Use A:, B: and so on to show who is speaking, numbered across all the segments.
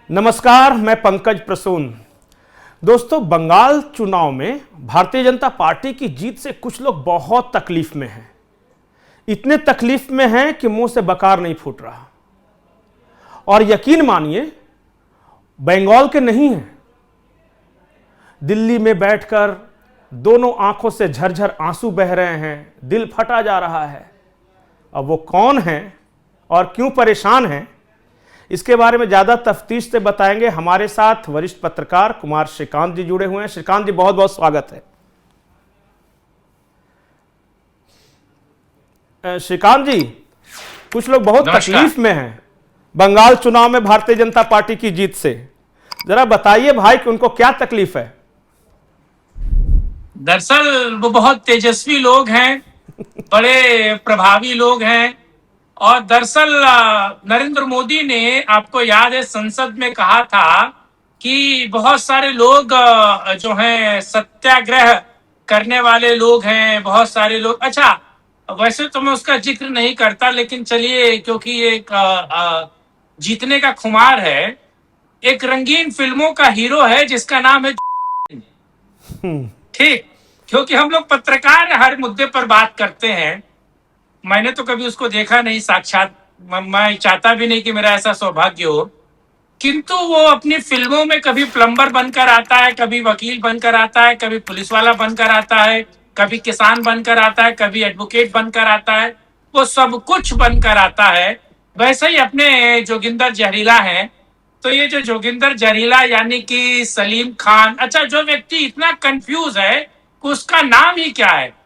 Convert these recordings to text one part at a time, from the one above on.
A: नमस्कार, मैं पंकज प्रसून। दोस्तों, बंगाल चुनाव में भारतीय जनता पार्टी की जीत से कुछ लोग बहुत तकलीफ में हैं। इतने तकलीफ में हैं कि मुंह से बकार नहीं फूट रहा। और यकीन मानिए, बंगाल के नहीं हैं। दिल्ली में बैठकर दोनों आंखों से झरझर आंसू बह रहे हैं, दिल फटा जा रहा है। अब वो कौन हैं और क्यों परेशान हैं, इसके बारे में ज्यादा तफ्तीश से बताएंगे। हमारे साथ वरिष्ठ पत्रकार कुमार श्रीकांत जी जुड़े हुए हैं। श्रीकांत जी, बहुत बहुत स्वागत है। श्रीकांत जी, कुछ लोग बहुत तकलीफ में हैं बंगाल चुनाव में भारतीय जनता पार्टी की जीत से। जरा बताइए भाई कि उनको क्या तकलीफ है।
B: दरअसल वो बहुत तेजस्वी लोग हैं, बड़े प्रभावी लोग हैं। और दरअसल नरेंद्र मोदी ने, आपको याद है, संसद में कहा था कि बहुत सारे लोग जो हैं सत्याग्रह करने वाले लोग हैं, बहुत सारे लोग। अच्छा, वैसे तो मैं उसका जिक्र नहीं करता, लेकिन चलिए, क्योंकि एक जीतने का खुमार है। एक रंगीन फिल्मों का हीरो है जिसका नाम है ठीक, क्योंकि हम लोग पत्रकार हर मुद्दे पर बात करते हैं। मैंने तो कभी उसको देखा नहीं साक्षात, मैं चाहता भी नहीं कि मेरा ऐसा सौभाग्य हो, किंतु वो अपनी फिल्मों में कभी प्लम्बर बनकर आता है, कभी वकील बनकर आता है, कभी पुलिस वाला बनकर आता है, कभी किसान बनकर आता है, कभी एडवोकेट बनकर आता है। वो सब कुछ बनकर आता है। वैसे ही अपने जोगिंदर जहरीला हैं। तो ये जो जोगिंदर जहरीला यानी कि सलीम खान, अच्छा, जो व्यक्ति इतना कंफ्यूज है उसका नाम ही क्या है।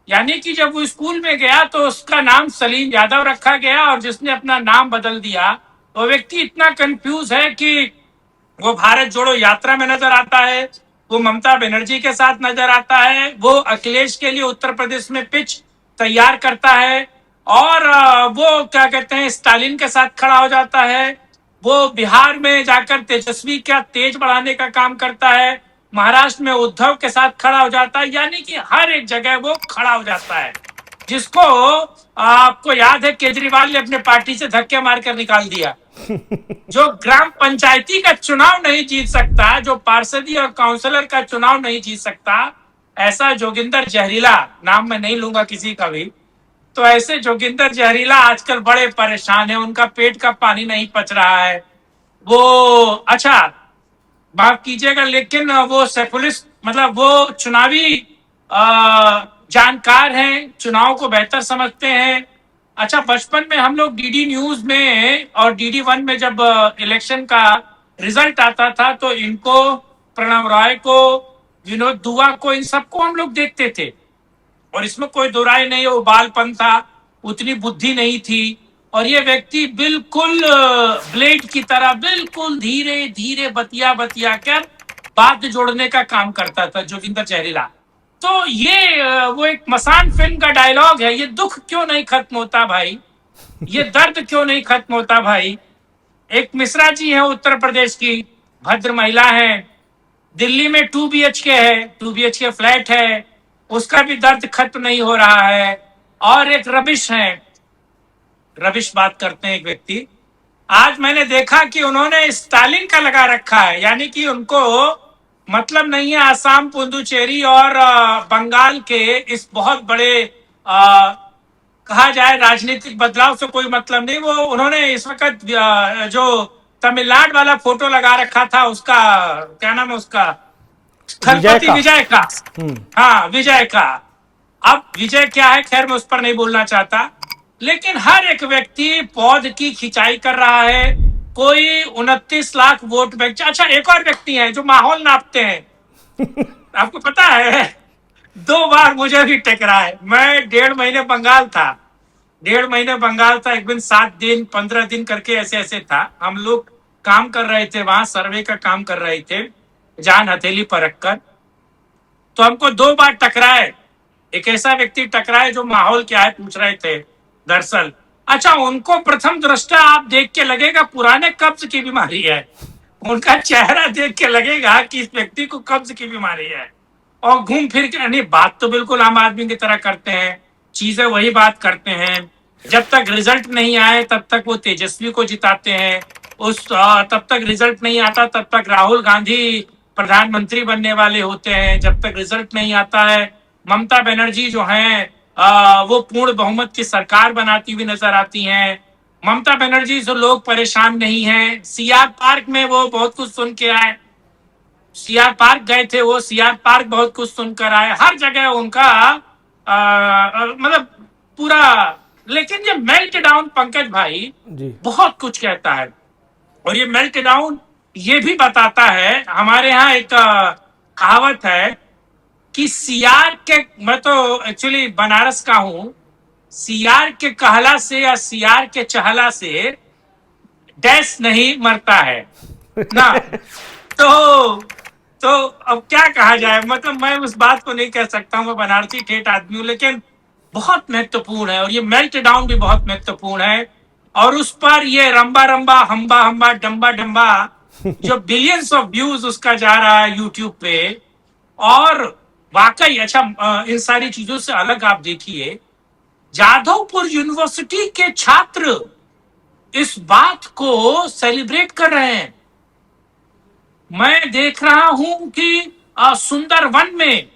B: यानी कि जब वो स्कूल में गया तो उसका नाम सलीम यादव रखा गया, और जिसने अपना नाम बदल दिया वो व्यक्ति इतना कंफ्यूज है कि वो भारत जोड़ो यात्रा में नजर आता है, वो ममता बनर्जी के साथ नजर आता है, वो अखिलेश के लिए उत्तर प्रदेश में पिच तैयार करता है, और वो क्या कहते हैं, स्टालिन के साथ खड़ा हो जाता है। वो बिहार में जाकर तेजस्वी का तेज बढ़ाने का काम करता है, महाराष्ट्र में उद्धव के साथ खड़ा हो जाता है। यानी कि हर एक जगह वो खड़ा हो जाता है, जिसको आपको याद है केजरीवाल ने अपने पार्टी से धक्के मारकर निकाल दिया। जो ग्राम पंचायती का चुनाव नहीं जीत सकता, जो पार्षदी और काउंसलर का चुनाव नहीं जीत सकता, ऐसा जोगिंदर जहरीला, नाम मैं नहीं लूंगा किसी का भी, तो ऐसे जोगिंदर जहरीला आजकल बड़े परेशान है। उनका पेट का पानी नहीं पच रहा है। वो, अच्छा, माफ कीजिएगा, लेकिन वो सेकुलिस्ट, मतलब वो चुनावी जानकार हैं, चुनाव को बेहतर समझते हैं। अच्छा, बचपन में हम लोग डीडी न्यूज में और डीडी वन में जब इलेक्शन का रिजल्ट आता था तो इनको, प्रणव राय को, विनोद दुआ को, इन सबको हम लोग देखते थे। और इसमें कोई दो राय नहीं है, वो बालपन था, उतनी बुद्धि नहीं थी। और ये व्यक्ति बिल्कुल ब्लेड की तरह बिल्कुल धीरे धीरे बतिया बतिया कर बात जोड़ने का काम करता था जोगिंदर जहरीला। तो ये वो एक मसान फिल्म का डायलॉग है, ये दुख क्यों नहीं खत्म होता भाई, ये दर्द क्यों नहीं खत्म होता भाई। एक मिश्रा जी है उत्तर प्रदेश की, भद्र महिला है, दिल्ली में 2 BHK है, 2 BHK फ्लैट है, उसका भी दर्द खत्म नहीं हो रहा है। और एक रविश है, रविश बात करते हैं एक व्यक्ति, आज मैंने देखा कि उन्होंने स्टालिन का लगा रखा है। यानी कि उनको मतलब नहीं है आसाम, पुदुचेरी और बंगाल के इस बहुत बड़े कहा जाए राजनीतिक बदलाव से कोई मतलब नहीं। वो उन्होंने इस वक्त जो तमिलनाडु वाला फोटो लगा रखा था, उसका क्या नाम है, उसका थलपति विजय का। हाँ, विजय का। अब विजय क्या है, खैर मैं उस पर नहीं बोलना चाहता, लेकिन हर एक व्यक्ति पौध की खिंचाई कर रहा है। कोई 29 लाख वोट बैंक। अच्छा, एक और व्यक्ति है जो माहौल नापते हैं आपको पता है, 2 बार मुझे भी टकरा है। मैं 1.5 महीने बंगाल था, 1.5 महीने बंगाल था। एक दिन 7 दिन 15 दिन करके ऐसे ऐसे था। हम लोग काम कर रहे थे वहां, सर्वे का काम कर रहे थे, जान हथेली पर रखकर। तो हमको 2 बार टकराए, एक ऐसा व्यक्ति टकराए जो माहौल क्या है पूछ रहे थे दरअसल। अच्छा, उनको प्रथम दृष्टा आप देख के लगेगा पुराने कब्ज की बीमारी है। उनका चेहरा देख के लगेगा कि इस व्यक्ति को कब्ज की बीमारी है। और घूम फिर के, नहीं, बात तो बिल्कुल आम आदमी की तरह करते हैं, चीजें वही बात करते हैं। जब तक रिजल्ट नहीं आए तब तक वो तेजस्वी को जिताते हैं, तब तक रिजल्ट नहीं आता, तब तक राहुल गांधी प्रधानमंत्री बनने वाले होते हैं। जब तक रिजल्ट नहीं आता है, ममता बनर्जी जो हैं वो पूर्ण बहुमत की सरकार बनाती हुई नजर आती हैं। ममता बनर्जी से लोग परेशान नहीं हैं। सीआर पार्क में वो बहुत कुछ सुन के आए, सीआर पार्क गए थे, वो सीआर पार्क बहुत कुछ सुनकर आए। हर जगह उनका मतलब पूरा, लेकिन ये मेल्ट डाउन पंकज भाई
A: जी
B: बहुत कुछ कहता है। और ये मेल्ट डाउन ये भी बताता है, हमारे यहाँ एक कहावत है कि सीआर के, मैं तो एक्चुअली बनारस का हूं, सीआर के कहला से या सीआर के चहला से डैश नहीं मरता है ना। तो तो अब क्या कहा जाए, मतलब मैं उस बात को नहीं कह सकता हूं, मैं बनारसी ठेठ आदमी हूं, लेकिन बहुत महत्वपूर्ण है। और ये मेल्ट डाउन भी बहुत महत्वपूर्ण है। और उस पर ये रंबा रंबा हम्बा हम्बा डम्बा डम्बा जो बिलियंस ऑफ व्यूज उसका जा रहा है यूट्यूब पे। और वाकई अच्छा, इन सारी चीजों से अलग आप देखिए, जादवपुर यूनिवर्सिटी के छात्र इस बात को सेलिब्रेट कर रहे हैं। मैं देख रहा हूं कि सुंदरवन में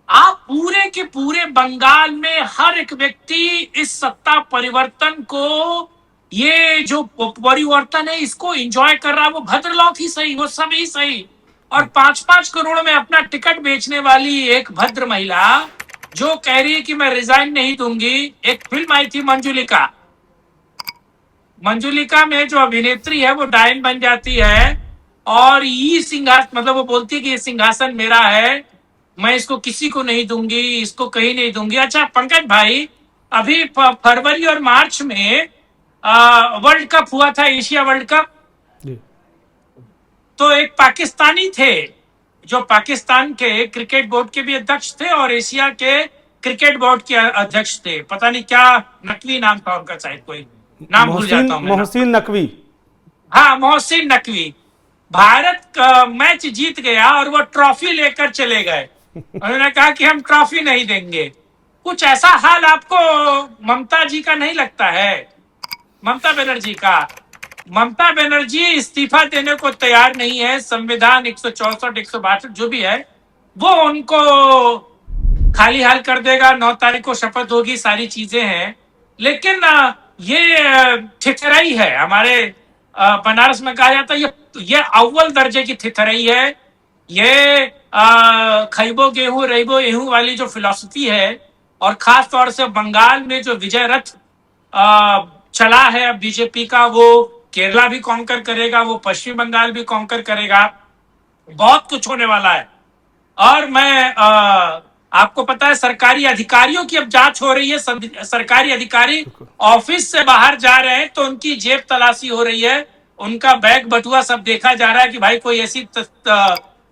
B: आप पूरे के पूरे बंगाल में हर एक व्यक्ति इस सत्ता परिवर्तन को, ये जो परिवर्तन है, इसको एंजॉय कर रहा है। वो भद्रलोक ही सही, वो सब ही सही। और 5-5 करोड़ में अपना टिकट बेचने वाली एक भद्र महिला जो कह रही है कि मैं रिजाइन नहीं दूंगी। एक फिल्म आई थी मंजुलिका, मंजुलिका में जो अभिनेत्री है वो डायन बन जाती है और ये सिंहासन, मतलब वो बोलती है कि ये सिंहासन मेरा है, मैं इसको किसी को नहीं दूंगी, इसको कहीं नहीं दूंगी। अच्छा पंकज भाई, अभी फरवरी और मार्च में वर्ल्ड कप हुआ था, एशिया वर्ल्ड कप।
A: जी
B: तो एक पाकिस्तानी थे जो पाकिस्तान के क्रिकेट बोर्ड के भी अध्यक्ष थे और एशिया के क्रिकेट बोर्ड के अध्यक्ष थे। पता नहीं क्या नकवी नाम था उनका, शायद कोई नाम भूल जाता हूं मैं।
A: मोहसिन नकवी।
B: हाँ, मोहसिन नकवी। भारत का मैच जीत गया और वो ट्रॉफी लेकर चले गए। उन्होंने कहा कि हम ट्रॉफी नहीं देंगे। कुछ ऐसा हाल आपको ममता जी का नहीं लगता है? ममता बनर्जी का, ममता बनर्जी इस्तीफा देने को तैयार नहीं है। संविधान 164 162 जो भी है वो उनको खाली हाल कर देगा। 9 तारीख को शपथ होगी, सारी चीजें हैं। लेकिन ये ठिठराई है। हमारे बनारस में कहा जाता है ये अव्वल दर्जे की ठिठराई है। ये खैबो गेहूं रेबो गेहूं वाली जो फिलॉसफी है, और खास तौर से बंगाल में जो विजय रथ चला है बीजेपी का, वो केरला भी कॉन्कर करेगा, वो पश्चिम बंगाल भी कॉन्कर करेगा। बहुत कुछ होने वाला है। और मैं आपको पता है सरकारी अधिकारियों की अब जांच हो रही है। सरकारी अधिकारी ऑफिस से बाहर जा रहे हैं तो उनकी जेब तलाशी हो रही है, उनका बैग बटुआ सब देखा जा रहा है कि भाई कोई ऐसी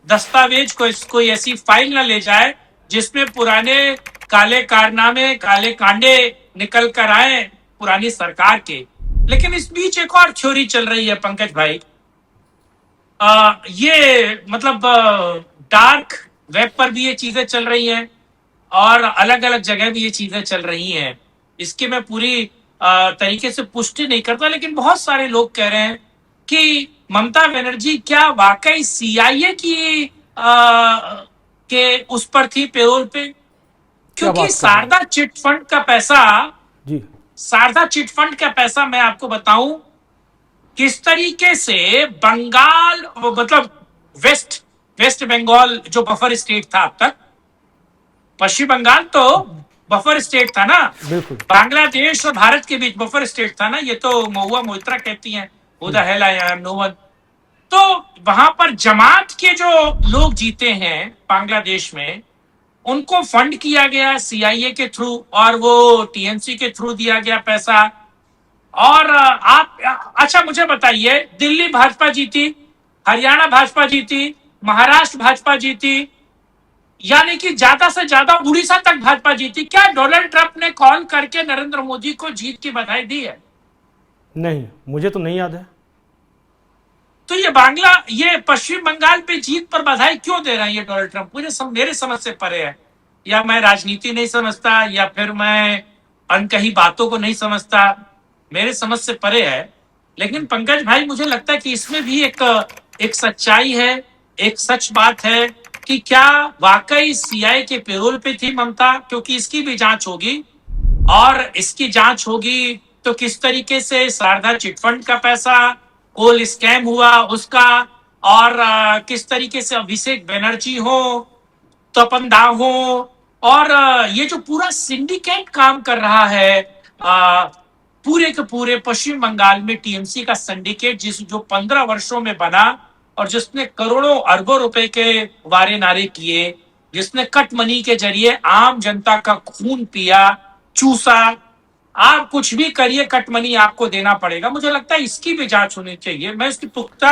B: दस्तावेज, कोई ऐसी फाइल ना ले जाए जिसमें पुराने काले कारनामे, काले कांडे निकल कर आए पुरानी सरकार के। लेकिन इस बीच एक और थ्योरी चल रही है पंकज भाई, ये मतलब डार्क वेब पर भी ये चीजें चल रही हैं और अलग अलग जगह भी ये चीजें चल रही हैं। इसकी मैं पूरी तरीके से पुष्टि नहीं करता, लेकिन बहुत सारे लोग कह रहे हैं कि ममता बनर्जी क्या वाकई सीआईए की के उस पर थी, पेरोल पे। क्योंकि शारदा चिट फंड का पैसा,
A: जी
B: शारदा चिट फंड का पैसा मैं आपको बताऊं किस तरीके से बंगाल, मतलब वेस्ट बंगाल जो बफर स्टेट था अब तक, पश्चिम बंगाल तो बफर स्टेट था ना,
A: बिल्कुल।
B: बांग्लादेश और भारत के बीच बफर स्टेट था ना। ये तो महुआ मोइत्रा कहती हैं, who the hell I am, no one. तो वहां पर जमात के जो लोग जीते हैं बांग्लादेश में, उनको फंड किया गया सीआईए के थ्रू, और वो टीएमसी के थ्रू दिया गया पैसा। और आप अच्छा मुझे बताइए, दिल्ली भाजपा जीती, हरियाणा भाजपा जीती, महाराष्ट्र भाजपा जीती, यानी कि ज्यादा से ज्यादा उड़ीसा तक भाजपा जीती। क्या डोनाल्ड ट्रंप ने कॉल करके नरेंद्र मोदी को जीत की बधाई दी है?
A: नहीं, मुझे तो नहीं याद है।
B: तो ये पश्चिम बंगाल पे जीत पर बधाई क्यों दे रहे हैं ये डोनाल्ड ट्रंप? मेरे समझ से परे है। या मैं राजनीति नहीं समझता, या फिर मैं अनकही बातों को नहीं समझता, मेरे समझ से परे है। लेकिन पंकज भाई मुझे लगता है कि इसमें भी एक सच्चाई है, एक सच बात है कि क्या वाकई सीआई के पेरोल पे थी ममता, क्योंकि इसकी भी जांच होगी और इसकी जांच होगी तो किस तरीके से शारदा चिटफंड का पैसा, कोल स्कैम हुआ उसका, और किस तरीके से अभिषेक बनर्जी हो, तपन दाव हो, और ये जो पूरा सिंडिकेट काम कर रहा है पूरे के पूरे पश्चिम बंगाल में, टीएमसी का सिंडिकेट जो 15 वर्षों में बना और जिसने करोड़ों अरबों रुपए के वारे नारे किए, जिसने कट मनी के जरिए आम जनता का खून पिया, चूसा। आप कुछ भी करिए, कट मनी आपको देना पड़ेगा। मुझे लगता है इसकी भी जांच होनी चाहिए। मैं इसकी पुख्ता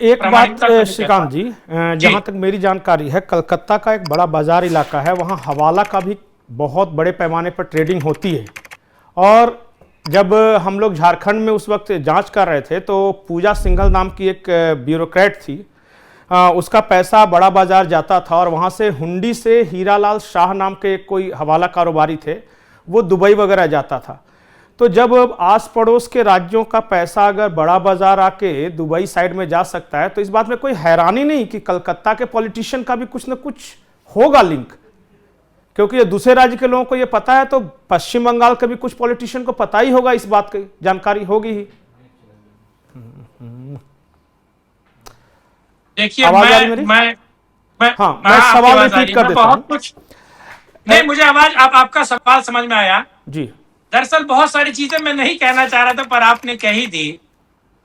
A: एक बात श्रीकांत जी,
B: जी।
A: जहां तक मेरी जानकारी है, कलकत्ता का एक बड़ा बाजार इलाका है, वहां हवाला का भी बहुत बड़े पैमाने पर ट्रेडिंग होती है। और जब हम लोग झारखंड में उस वक्त जांच कर रहे थे तो पूजा सिंघल नाम की एक ब्यूरोक्रेट थी, उसका पैसा बड़ा बाजार जाता था और वहाँ से हुंडी से हीरालाल शाह नाम के कोई हवाला कारोबारी थे, वो दुबई वगैरह जाता था। तो जब आस पड़ोस के राज्यों का पैसा अगर बड़ा बाजार आके दुबई साइड में जा सकता है, तो इस बात में कोई हैरानी नहीं कि कलकत्ता के पॉलिटिशियन का भी कुछ न कुछ होगा लिंक, क्योंकि ये दूसरे राज्य के लोगों को ये पता है, तो पश्चिम बंगाल के भी कुछ पॉलिटिशियन को पता ही होगा, इस बात की जानकारी होगी ही।
B: देखिए,
A: मैं सवाल रिपीट कर देता हूं।
B: कुछ नहीं, मुझे आवाज आपका सवाल समझ में आया
A: जी।
B: दरअसल बहुत सारी चीजें मैं नहीं कहना चाह रहा था, पर आपने कह ही दी।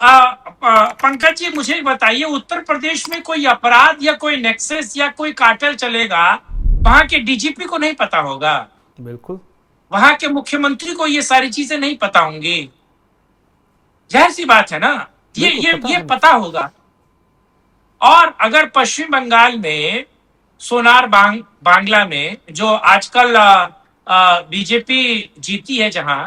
B: पंकज जी, मुझे बताइए, उत्तर प्रदेश में कोई अपराध या कोई नेक्सस या कोई कार्टेल चलेगा, वहां के डीजीपी को नहीं पता होगा?
A: बिल्कुल।
B: वहां के मुख्यमंत्री को ये सारी चीजें नहीं पता होंगी? जाहिर सी बात है ना, ये पता होगा। और अगर पश्चिम बंगाल में सोनार बांग्ला में जो आजकल बीजेपी जीती है, जहां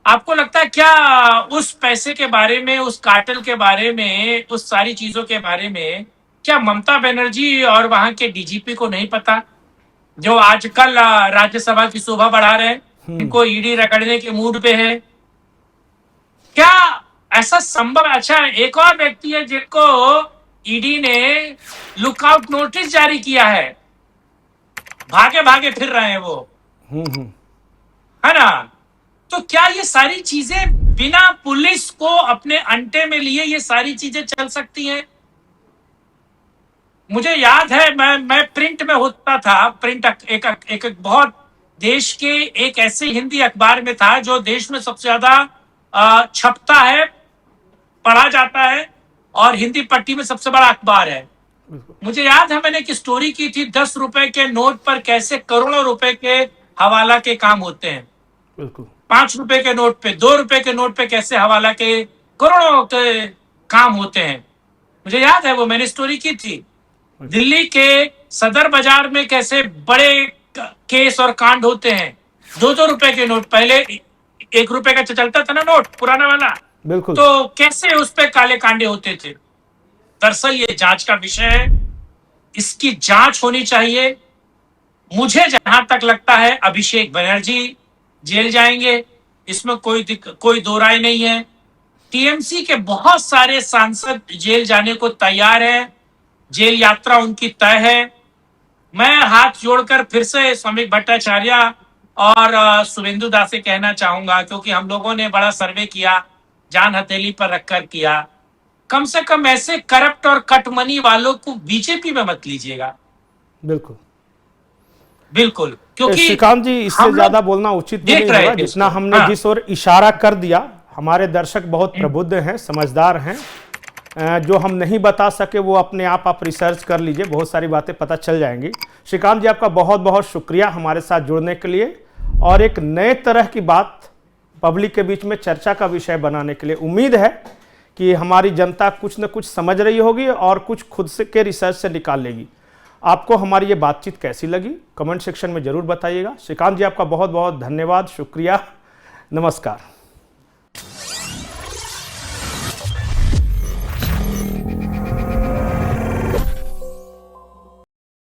B: आपको लगता है क्या उस पैसे के बारे में, उस कार्टेल के बारे में, उस सारी चीजों के बारे में क्या ममता बनर्जी और वहां के डीजीपी को नहीं पता, जो आजकल राज्यसभा की शोभा बढ़ा रहे हैं, इनको ईडी रगड़ने के मूड पे है? क्या ऐसा संभव? अच्छा, एक और व्यक्ति है जिनको ईडी ने लुकआउट नोटिस जारी किया है, भागे भागे फिर रहे हैं वो, है ना? तो क्या ये सारी चीजें बिना पुलिस को अपने अंटे में लिए ये सारी चीजें चल सकती हैं? मुझे याद है, मैं प्रिंट में होता था, प्रिंट एक बहुत देश के एक ऐसे हिंदी अखबार में था जो देश में सबसे ज्यादा छपता है, पढ़ा जाता है और हिंदी पट्टी में सबसे बड़ा अखबार है। मुझे याद है, मैंने एक स्टोरी की थी, 10 रुपए के नोट पर कैसे करोड़ों रुपए के हवाला के काम होते हैं। 5 रुपए के नोट पे, 2 रुपए के नोट पे कैसे हवाला के करोड़ों के काम होते हैं। मुझे याद है, वो मैंने स्टोरी की थी। दिल्ली के सदर बाजार में कैसे बड़े केस और कांड होते हैं। 2-2 रुपए के नोट, पहले 1 रुपए का चलता था ना नोट, पुराना वाला,
A: बिल्कुल, तो
B: कैसे उस पे काले कांडे होते थे। दरअसल ये जांच का विषय है, इसकी जांच होनी चाहिए। मुझे जहां तक लगता है अभिषेक बनर्जी जेल जाएंगे, इसमें कोई दो राय नहीं है। टीएमसी के बहुत सारे सांसद जेल जाने को तैयार हैं, जेल यात्रा उनकी तय है। मैं हाथ जोड़कर फिर से श्रमिक भट्टाचार्य और शुभेंदु दास से कहना चाहूंगा, क्योंकि हम लोगों ने बड़ा सर्वे किया, जान हथेली पर रखकर किया, कम से कम ऐसे करप्ट और कट मनी वालों को बीजेपी में मत लीजिएगा।
A: बिल्कुल
B: बिल्कुल, क्योंकि
A: श्रीकांत जी, इससे ज्यादा बोलना उचित भी नहीं होगा। जितना हमने जिस ओर इशारा कर दिया, हमारे दर्शक बहुत प्रबुद्ध हैं, समझदार हैं। जो हम नहीं बता सके वो अपने आप रिसर्च कर लीजिए, बहुत सारी बातें पता चल जाएंगी। श्रीकांत जी, आपका बहुत बहुत शुक्रिया हमारे साथ जुड़ने के लिए और एक नए तरह की बात पब्लिक के बीच में चर्चा का विषय बनाने के लिए। उम्मीद है कि हमारी जनता कुछ न कुछ समझ रही होगी और कुछ खुद से के रिसर्च से निकाल लेगी। आपको हमारी ये बातचीत कैसी लगी, कमेंट सेक्शन में जरूर बताइएगा। श्रीकांत जी, आपका बहुत बहुत धन्यवाद, शुक्रिया, नमस्कार।